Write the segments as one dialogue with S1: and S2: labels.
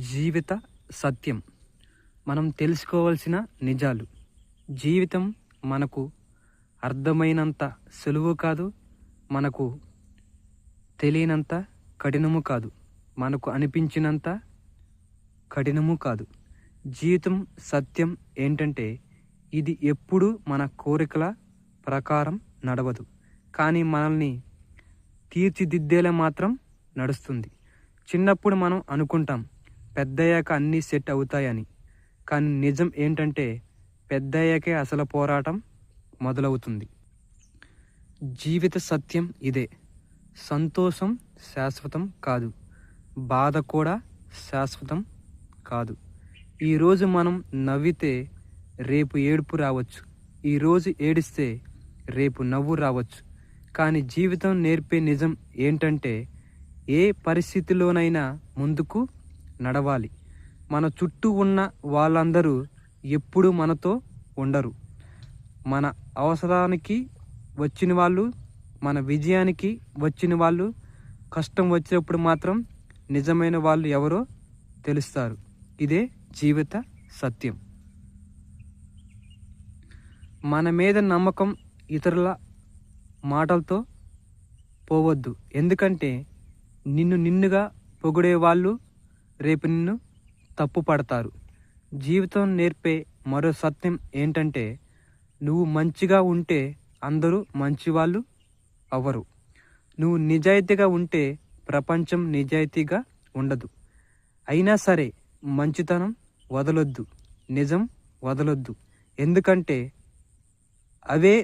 S1: జీవిత సత్యం. మనం తెలుసుకోవాల్సిన నిజాలు. జీవితం మనకు అర్థమైనంత సులువు కాదు, మనకు తెలియనంత కఠినము కాదు, మనకు అనిపించినంత కఠినము కాదు. జీవితం సత్యం ఏంటంటే ఇది ఎప్పుడూ మన కోరికల ప్రకారం నడవదు, కానీ మనల్ని తీర్చిదిద్దేలా మాత్రం నడుస్తుంది. చిన్నప్పుడు మనం అనుకుంటాం పెద్దయ్యాక అన్నీ సెట్ అవుతాయని, కానీ నిజం ఏంటంటే పెద్దయ్యాకే అసలు పోరాటం మొదలవుతుంది. జీవిత సత్యం ఇదే. సంతోషం శాశ్వతం కాదు, బాధ కూడా శాశ్వతం కాదు. ఈరోజు మనం నవ్వితే రేపు ఏడుపు రావచ్చు, ఈరోజు ఏడిస్తే రేపు నవ్వు రావచ్చు. కానీ జీవితం నేర్పే నిజం ఏంటంటే ఏ పరిస్థితిలోనైనా ముందుకు నడవాలి. మన చుట్టూ ఉన్న వాళ్ళందరూ ఎప్పుడూ మనతో ఉండరు. మన అవసరానికి వచ్చిన వాళ్ళు, మన విజయానికి వచ్చిన వాళ్ళు, కష్టం వచ్చినప్పుడు మాత్రం నిజమైన వాళ్ళు ఎవరో తెలుస్తారు. ఇదే జీవిత సత్యం. మన మీద నమ్మకం ఇతరుల మాటలతో పోవద్దు, ఎందుకంటే నిన్నుగా పొగిడే వాళ్ళు రేపు నిన్ను తప్పు పడతారు. జీవితం నేర్పే మరో సత్యం ఏంటంటే నువ్వు మంచిగా ఉంటే అందరూ మంచివాళ్ళు అవ్వరు. నువ్వు నిజాయితీగా ఉంటే ప్రపంచం నిజాయితీగా ఉండదు. అయినా సరే మంచితనం వదలొద్దు, నిజం వదలొద్దు, ఎందుకంటే అవే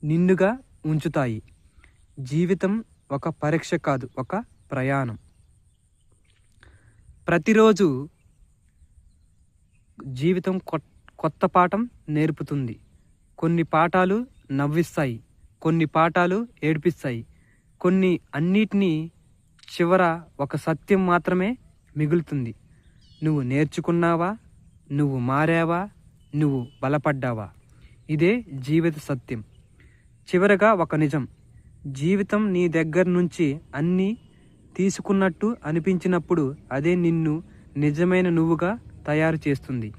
S1: నిన్నుగా ఉంచుతాయి. జీవితం ఒక పరీక్ష కాదు, ఒక ప్రయాణం. ప్రతిరోజు జీవితం కొత్త పాఠం నేర్పుతుంది. కొన్ని పాఠాలు నవ్విస్తాయి, కొన్ని పాఠాలు ఏడిపిస్తాయి, కొన్ని అన్నిటినీ చివర ఒక సత్యం మాత్రమే మిగులుతుంది. నువ్వు నేర్చుకున్నావా, నువ్వు మారావా, నువ్వు బలపడ్డావా? ఇదే జీవిత సత్యం. చివరగా ఒక నిజం. జీవితం నీ దగ్గర నుంచి అన్నీ తీసుకున్నట్టు అనిపించినప్పుడు అదే నిన్ను నిజమైన నువ్వుగా తయారు చేస్తుంది.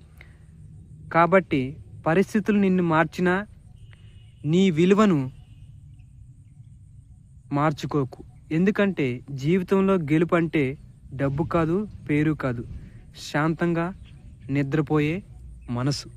S1: కాబట్టి పరిస్థితులు నిన్ను మార్చినా నీ విలువను మార్చుకోకు, ఎందుకంటే జీవితంలో గెలుపు అంటే డబ్బు కాదు, పేరు కాదు, శాంతంగా నిద్రపోయే మనసు.